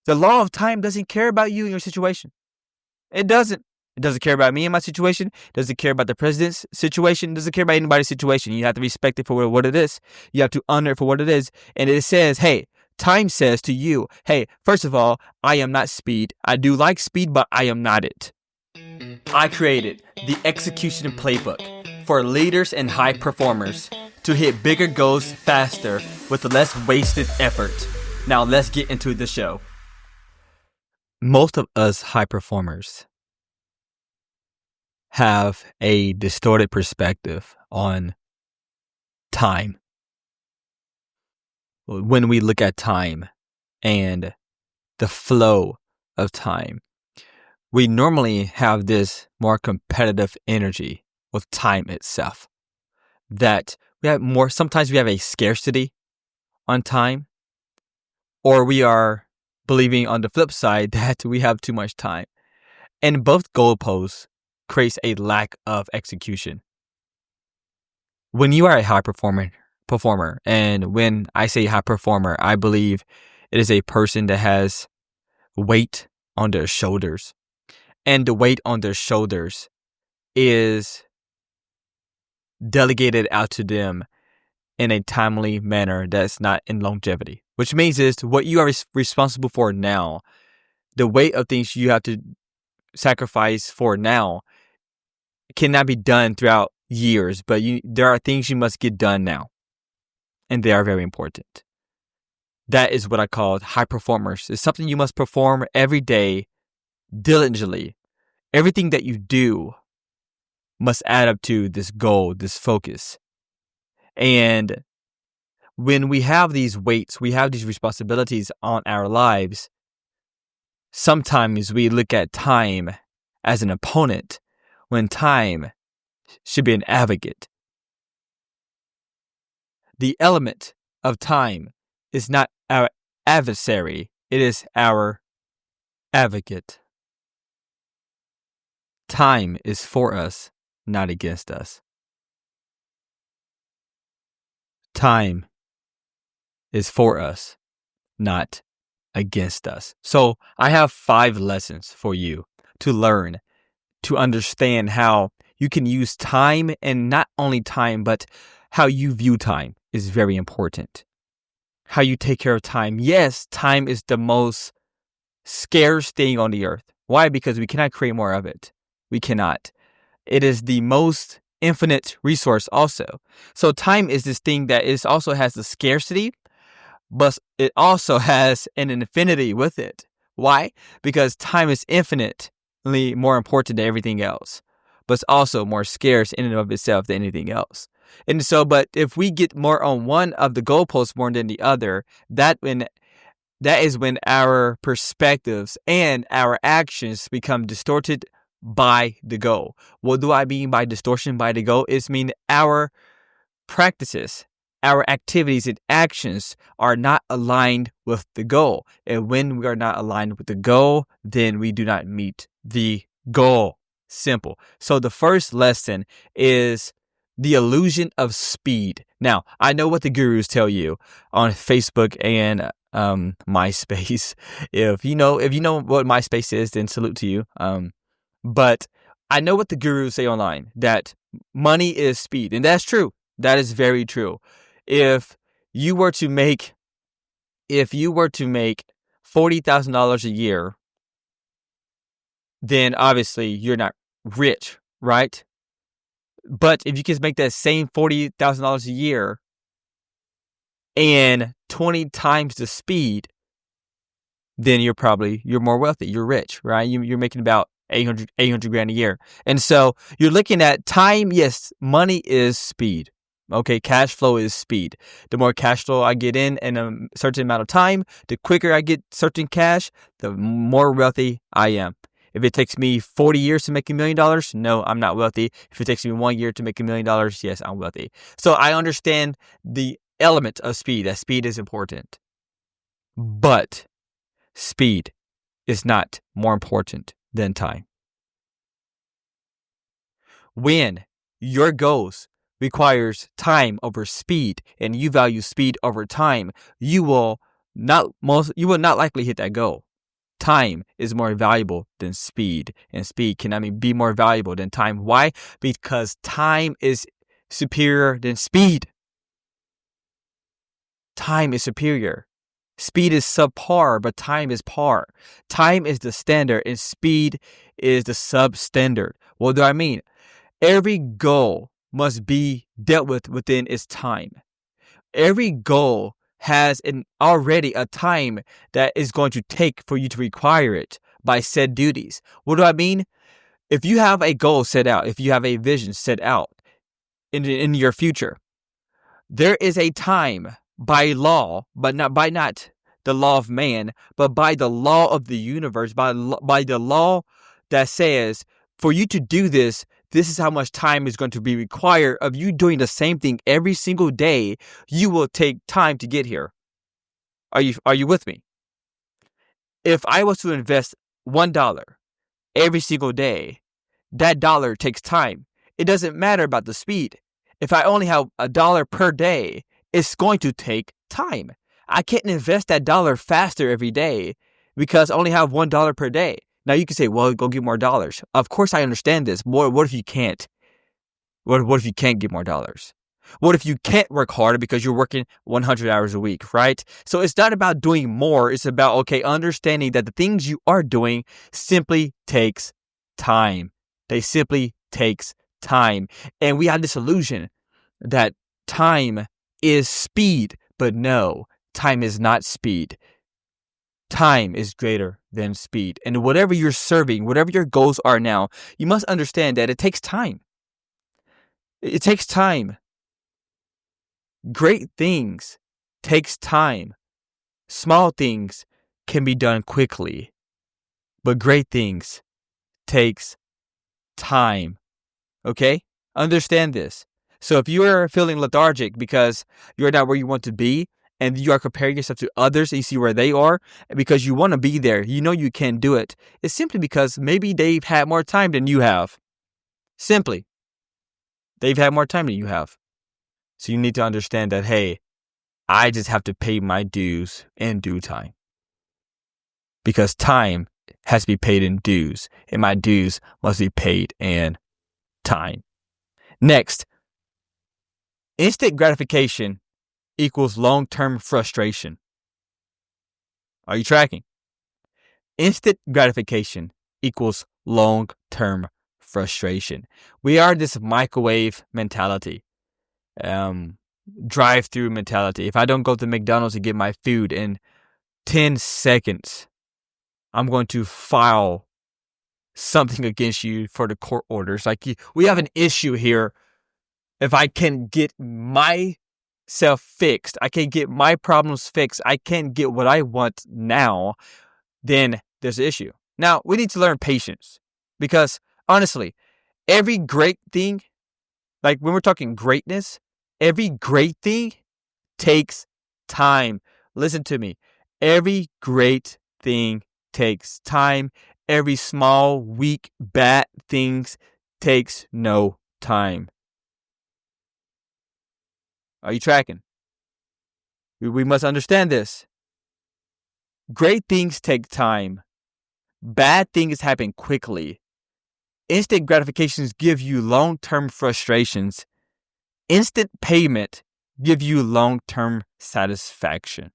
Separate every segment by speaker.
Speaker 1: The law of time doesn't care about you and your situation. It doesn't. It doesn't care about me and my situation. It doesn't care about the president's situation. It doesn't care about anybody's situation. You have to respect it for what it is. You have to honor it for what it is. And it says, hey, time says to you, hey, first of all, I am not speed. I do like speed, but I am not it. I created the execution playbook for leaders and high performers to hit bigger goals faster with less wasted effort. Now let's get into the show. Most of us high performers have a distorted perspective on time. When we look at time and the flow of time, we normally have this more competitive energy with time itself. That we have more, sometimes we have a scarcity on time, or we are believing on the flip side that we have too much time. And both goalposts creates a lack of execution. When you are a high performer, and when I say high performer, I believe it is a person that has weight on their shoulders. And the weight on their shoulders is delegated out to them in a timely manner that's not in longevity. Which means is what you are responsible for now, the weight of things you have to sacrifice for now cannot be done throughout years, but there are things you must get done now. And they are very important. That is what I call high performers. It's something you must perform every day diligently. Everything that you do must add up to this goal, this focus. And when we have these weights, we have these responsibilities on our lives, sometimes we look at time as an opponent when time should be an advocate. The element of time is not our adversary, it is our advocate. Time is for us, not against us. Time is for us, not against us. So I have 5 lessons for you to learn, to understand how you can use time, and not only time, but how you view time is very important. How you take care of time. Yes, time is the most scarce thing on the earth. Why? Because we cannot create more of it. We cannot. It is the most infinite resource also. So time is this thing that is also has the scarcity, but it also has an infinity with it. Why? Because time is infinitely more important than everything else, but it's also more scarce in and of itself than anything else. And so, but if we get more on one of the goalposts more than the other, that is when our perspectives and our actions become distorted by the goal. What do I mean by distortion by the goal? It's mean our practices, our activities and actions are not aligned with the goal. And when we are not aligned with the goal, then we do not meet the goal. Simple. So the first lesson is the illusion of speed. Now, I know what the gurus tell you on Facebook and MySpace. If you know what MySpace is, then salute to you. But I know what the gurus say online, that money is speed. And that's true. That is very true. If you were to make $40,000 a year, then obviously you're not rich, right? But if you can make that same $40,000 a year and 20 times the speed, then you're more wealthy. You're rich, right? You're making about 800 grand a year. And so you're looking at time. Yes, money is speed. Okay, cash flow is speed. The more cash flow I get in a certain amount of time, the quicker I get certain cash, the more wealthy I am. If it takes me 40 years to make $1 million, no, I'm not wealthy. If it takes me 1 year to make $1 million, yes, I'm wealthy. So I understand the element of speed, that speed is important. But speed is not more important than time. When your goals requires time over speed and you value speed over time, you will not likely hit that goal. time is more valuable than speed, and speed cannot be more valuable than time. Why? Because time is superior than speed. Time is superior. Speed is subpar, but time is par. Time is the standard and speed is the substandard. What do I mean? Every goal must be dealt with within its time. Every goal has already a time that is going to take for you to require it by said duties. What do I mean? If you have a goal set out, if you have a vision set out in your future, there is a time by law, but not the law of man, but by the law of the universe, by the law that says for you to do this, this is how much time is going to be required of you doing the same thing every single day. You will take time to get here. Are you with me? If I was to invest $1 every single day, that dollar takes time. It doesn't matter about the speed. If I only have $1 per day, it's going to take time. I can't invest that dollar faster every day because I only have $1 per day. Now you can say, well, go get more dollars. Of course I understand this. What if you can't? What if you can't get more dollars? What if you can't work harder because you're working 100 hours a week, right? So it's not about doing more. It's about, understanding that the things you are doing simply takes time. They simply takes time. And we have this illusion that time is speed, but no, time is not speed. Time is greater than speed. And whatever you're serving, whatever your goals are now, you must understand that it takes time. It takes time. Great things takes time. Small things can be done quickly, but great things takes time. Okay? Understand this. So if you are feeling lethargic because you're not where you want to be, and you are comparing yourself to others and you see where they are, because you want to be there, you know you can do it. It's simply because maybe they've had more time than you have. Simply. They've had more time than you have. So you need to understand that, hey, I just have to pay my dues in due time. Because time has to be paid in dues, and my dues must be paid in time. Next, instant gratification equals long-term frustration. Are you tracking? Instant gratification equals long-term frustration. We are this microwave mentality, drive-through mentality. If I don't go to McDonald's to get my food in 10 seconds, I'm going to file something against you for the court orders. We have an issue here. If I can get myself fixed, I can get my problems fixed, I can get what I want now, then there's an issue. Now, we need to learn patience because, honestly, every great thing, like when we're talking greatness, every great thing takes time. Listen to me. Every great thing takes time. Every small, weak, bad things takes no time. Are you tracking? We must understand this. Great things take time. Bad things happen quickly. Instant gratifications give you long-term frustrations. Instant payment give you long-term satisfaction.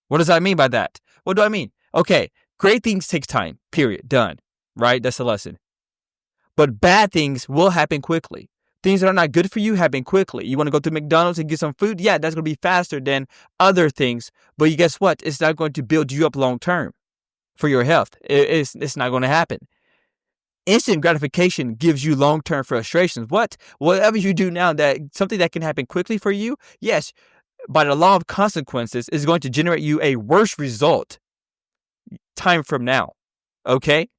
Speaker 1: What does that mean by that? What do I mean? Okay, great things take time, period, done, right? That's the lesson. But bad things will happen quickly. Things that are not good for you happen quickly. You want to go to McDonald's and get some food? Yeah, that's going to be faster than other things. But guess what? It's not going to build you up long-term for your health. It's not going to happen. Instant gratification gives you long-term frustrations. Whatever you do now, something that can happen quickly for you, yes, by the law of consequences, is going to generate you a worse result time from now. Okay?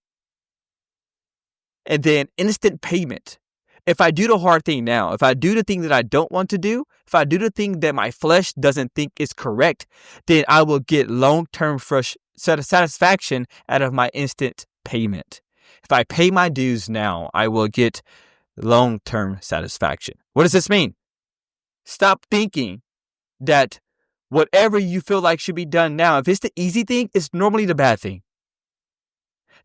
Speaker 1: And then instant payment. If I do the hard thing now, if I do the thing that I don't want to do, if I do the thing that my flesh doesn't think is correct, then I will get long-term satisfaction out of my instant payment. If I pay my dues now, I will get long-term satisfaction. What does this mean? Stop thinking that whatever you feel like should be done now, if it's the easy thing, it's normally the bad thing.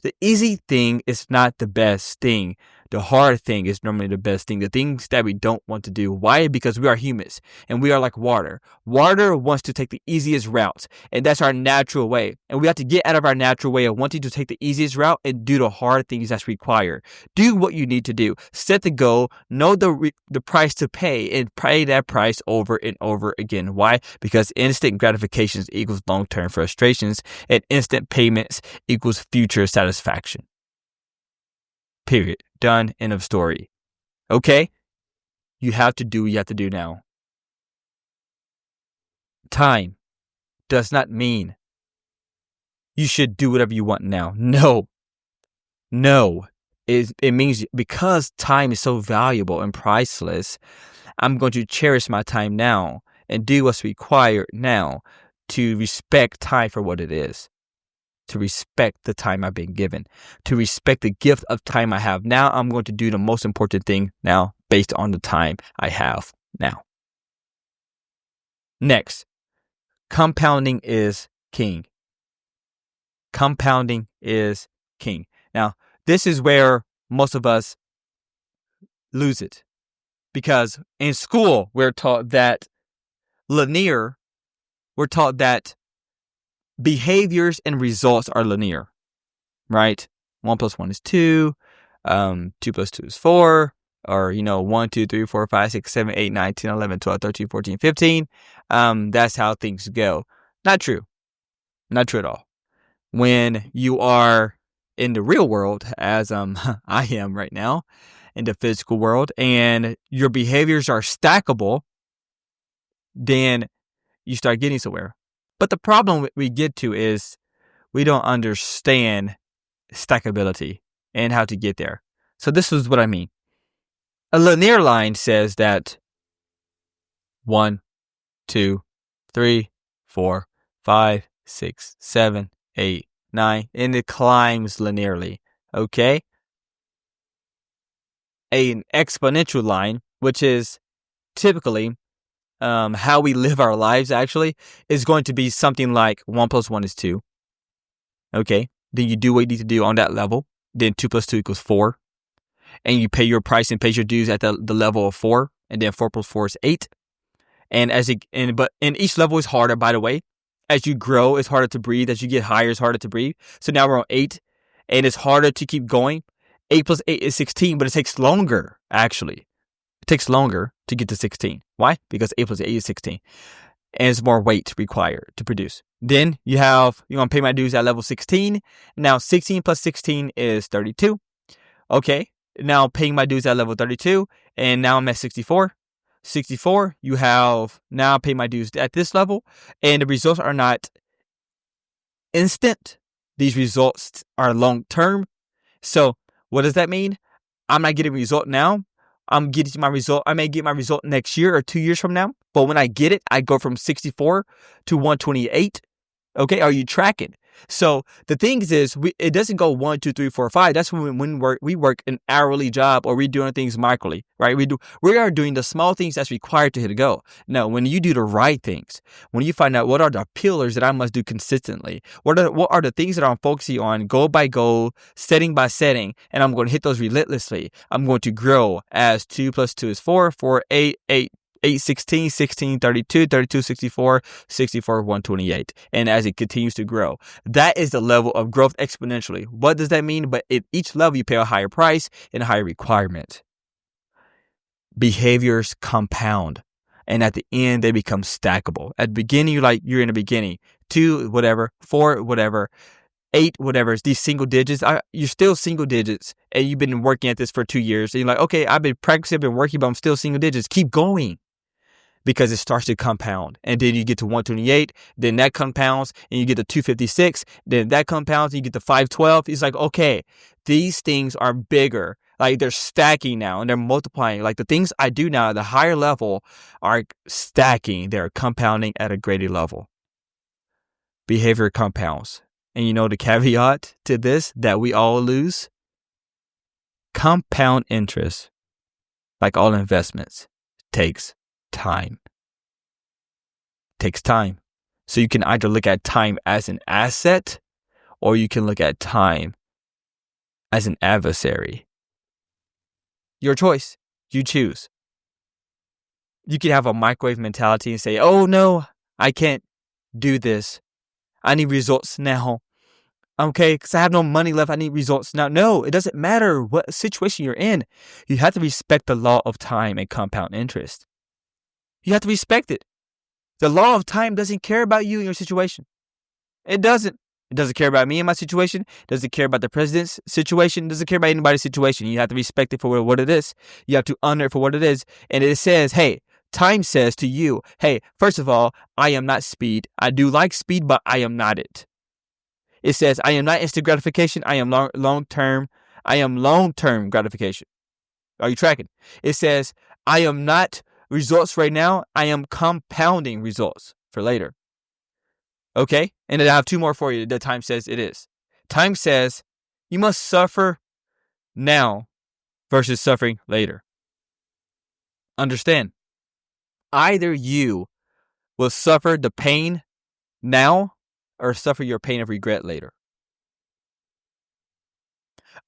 Speaker 1: The easy thing is not the best thing. The hard thing is normally the best thing. The things that we don't want to do. Why? Because we are humans and we are like water. Water wants to take the easiest route, and that's our natural way. And we have to get out of our natural way of wanting to take the easiest route and do the hard things that's required. Do what you need to do. Set the goal, know the price to pay, and pay that price over and over again. Why? Because instant gratifications equals long-term frustrations, and instant payments equals future satisfaction. Period. Done. End of story. Okay? You have to do what you have to do now. Time does not mean you should do whatever you want now. No. It means because time is so valuable and priceless, I'm going to cherish my time now and do what's required now to respect time for what it is. To respect the time I've been given, to respect the gift of time I have now. I'm going to do the most important thing now based on the time I have now. Next, compounding is king. Compounding is king. Now, this is where most of us lose it, because in school, we're taught that behaviors and results are linear, right? 1 + 1 is 2, 2 + 2 is 4, or 1, 2, 3, 4, 5, 6, 7, 8, 9, 10, 11, 12, 13, 14, 15. That's how things go. Not true. Not true at all. When you are in the real world, as I am right now, in the physical world, and your behaviors are stackable, then you start getting somewhere. But the problem we get to is we don't understand stackability and how to get there. So this is what I mean. A linear line says that 1, 2, 3, 4, 5, 6, 7, 8, 9, and it climbs linearly. Okay? An exponential line, which is typically how we live our lives, actually, is going to be something like 1 + 1 is 2. Okay? Then you do what you need to do on that level. Then 2 + 2 = 4. And you pay your price and pay your dues at the level of 4. And then 4 + 4 is 8. And each level is harder, by the way. As you grow, it's harder to breathe. As you get higher, it's harder to breathe. So now we're on 8. And it's harder to keep going. 8 + 8 is 16, but it takes longer, actually. It takes longer to get to 16. Why? Because 8 + 8 is 16. And it's more weight required to produce. Then you're going to pay my dues at level 16. Now 16 + 16 is 32. Okay. Now paying my dues at level 32. And now I'm at 64. 64, you have now pay my dues at this level. And the results are not instant. These results are long term. So what does that mean? I'm not getting a result now. I'm getting my result. I may get my result next year or 2 years from now. But when I get it, I go from 64 to 128. Okay, are you tracking? So the thing is, it doesn't go 1, 2, 3, 4, 5. That's when we work an hourly job, or we're doing things microly, right? We are doing the small things that's required to hit a goal. No, when you do the right things, when you find out what are the pillars that I must do consistently, what are the things that I'm focusing on, goal by goal, setting by setting, and I'm going to hit those relentlessly. I'm going to grow as 2 + 2 is 4, 4, 8, 8. 8, 16, 16, 32, 32, 64, 64, 128. And as it continues to grow, that is the level of growth exponentially. What does that mean? But at each level, you pay a higher price and a higher requirement. Behaviors compound. And at the end, they become stackable. At the beginning, you're in the beginning. 2, whatever, 4, whatever, 8, whatever. These single digits, you're still single digits. And you've been working at this for 2 years. And you're like, okay, I've been practicing, I've been working, but I'm still single digits. Keep going. Because it starts to compound. And then you get to 128, then that compounds, and you get to 256, then that compounds, and you get to 512. It's like, okay, these things are bigger. Like they're stacking now, and they're multiplying. Like the things I do now at the higher level are stacking. They're compounding at a greater level. Behavior compounds. And you know the caveat to this that we all lose? Compound interest, like all investments, takes time. Takes time. So you can either look at time as an asset, or you can look at time as an adversary. Your choice. You choose. You can have a microwave mentality and say, oh no, I can't do this. I need results now. Okay, because I have no money left. I need results now. No, it doesn't matter what situation you're in. You have to respect the law of time and compound interest. You have to respect it. The law of time doesn't care about you and your situation. It doesn't. It doesn't care about me and my situation. It doesn't care about the president's situation. It doesn't care about anybody's situation. You have to respect it for what it is. You have to honor it for what it is. And it says, hey, time says to you, hey, first of all, I am not speed. I do like speed, but I am not it. It says, I am not instant gratification. I am long-term. I am long-term gratification. Are you tracking? It says, I am not results right now. I am compounding results for later. Okay? And then I have two more for you that time says it is. Time says you must suffer now versus suffering later. Understand. Either you will suffer the pain now or suffer your pain of regret later.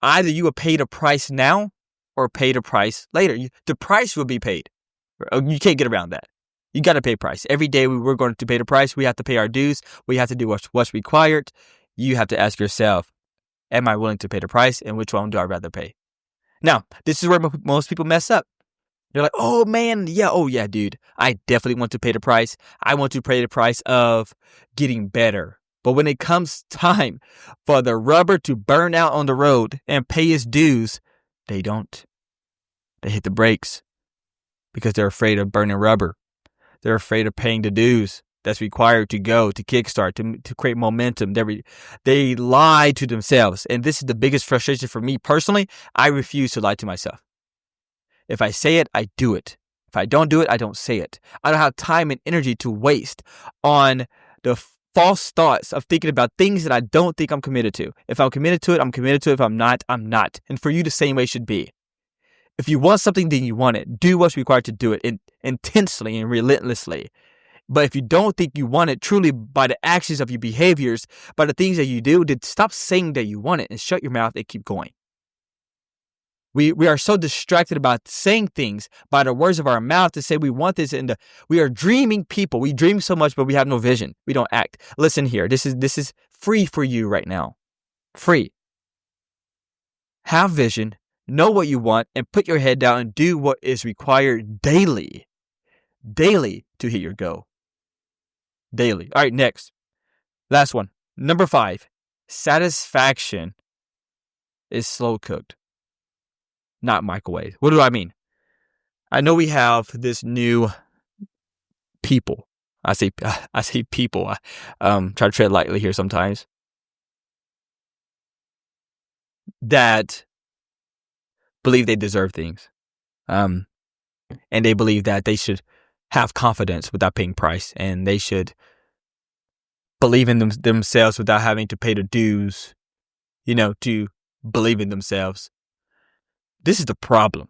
Speaker 1: Either you will pay the price now or pay the price later. The price will be paid. You can't get around that. You got to pay a price. Every day we're going to pay the price. We have to pay our dues. We have to do what's required. You have to ask yourself, am I willing to pay the price? And which one do I rather pay? Now, this is where most people mess up. They're like, oh man, yeah, dude. I definitely want to pay the price. I want to pay the price of getting better. But when it comes time for the rubber to burn out on the road and pay its dues, they don't. They hit the brakes because they're afraid of burning rubber. They're afraid of paying the dues that's required to go, to kickstart, to create momentum. They lie to themselves. And this is the biggest frustration for me personally. I refuse to lie to myself. If I say it, I do it. If I don't do it, I don't say it. I don't have time and energy to waste on the false thoughts of thinking about things that I don't think I'm committed to. If I'm committed to it, I'm committed to it. If I'm not, I'm not. And for you, the same way should be. If you want something, then you want it. Do what's required to do it intensely and relentlessly. But if you don't think you want it truly by the actions of your behaviors, by the things that you do, then stop saying that you want it and shut your mouth and keep going. We are so distracted about saying things by the words of our mouth to say we want this, and we are dreaming people. We dream so much, but we have no vision. We don't act. Listen here. This is free for you right now. Free. Have vision, know what you want, and put your head down and do what is required daily to hit your goal. Daily. All right, next. Last one. Number 5. Satisfaction is slow cooked, not microwave. What do I mean? I know we have this new people. I say people. I try to tread lightly here sometimes. That believe they deserve things. And they believe that they should have confidence without paying price. And they should believe in themselves without having to pay the dues, to believe in themselves. This is the problem.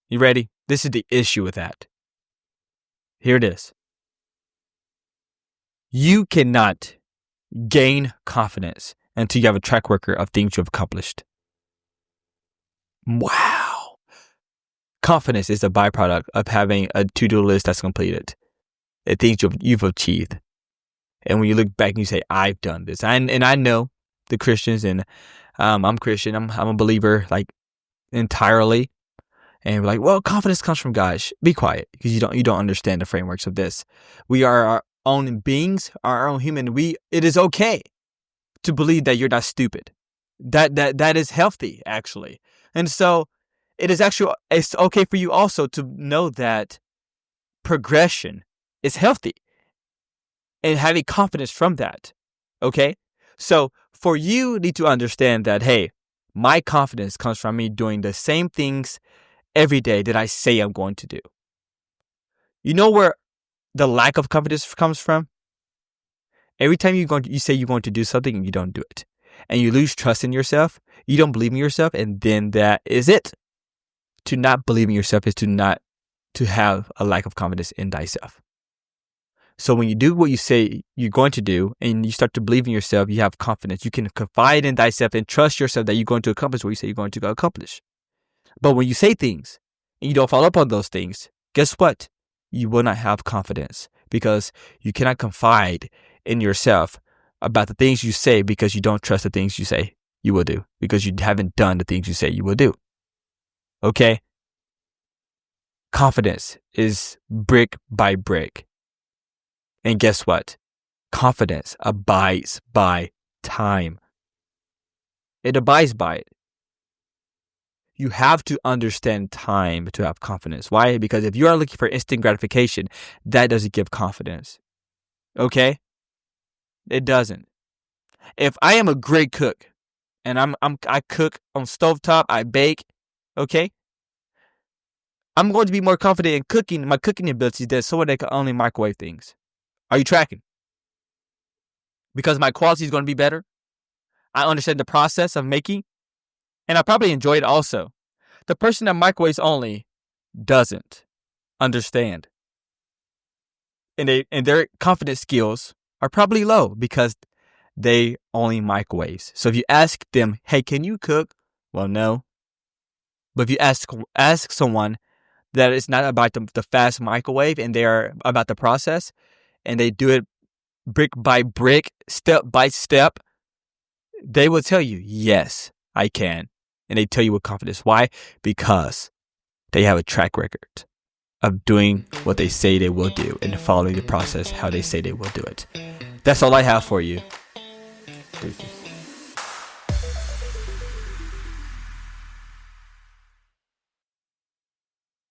Speaker 1: You ready? This is the issue with that. Here it is. You cannot gain confidence until you have a track record of things you've accomplished. Wow. Confidence is a byproduct of having a to-do list that's completed. The things you've achieved. And when you look back and you say, I've done this. And I know the Christians, and I'm Christian. I'm a believer, entirely. And we're like, well, confidence comes from God. Be quiet, because you don't understand the frameworks of this. We are our own beings, our own human. It is okay to believe that you're not stupid. That is healthy, actually. And so it's okay for you also to know that progression is healthy and having confidence from that. Okay? So for you need to understand that, hey, my confidence comes from me doing the same things every day that I say I'm going to do. You know where the lack of confidence comes from? Every time you say you're going to do something and you don't do it, and you lose trust in yourself, you don't believe in yourself, and then that is it. To not believe in yourself is to have a lack of confidence in thyself. So when you do what you say you're going to do and you start to believe in yourself, you have confidence. You can confide in thyself and trust yourself that you're going to accomplish what you say you're going to accomplish. But when you say things and you don't follow up on those things, guess what? You will not have confidence because you cannot confide in yourself about the things you say because you don't trust the things you say you will do because you haven't done the things you say you will do. Okay? Confidence is brick by brick. And guess what? Confidence abides by time. It abides by it. You have to understand time to have confidence. Why? Because if you are looking for instant gratification, that doesn't give confidence. Okay? It doesn't. If I am a great cook and I cook on stovetop, I bake, okay? I'm going to be more confident in cooking, my cooking abilities than someone that can only microwave things. Are you tracking? Because my quality is going to be better. I understand the process of making, and I probably enjoy it also. The person that microwaves only doesn't understand. And their confidence skills are probably low because they only microwaves. So if you ask them, hey, can you cook? Well, no. But if you ask someone that it's not about the fast microwave and they're about the process and they do it brick by brick, step by step, they will tell you, yes, I can. And they tell you with confidence. Why? Because they have a track record of doing what they say they will do and following the process how they say they will do it. That's all I have for you. Deuces.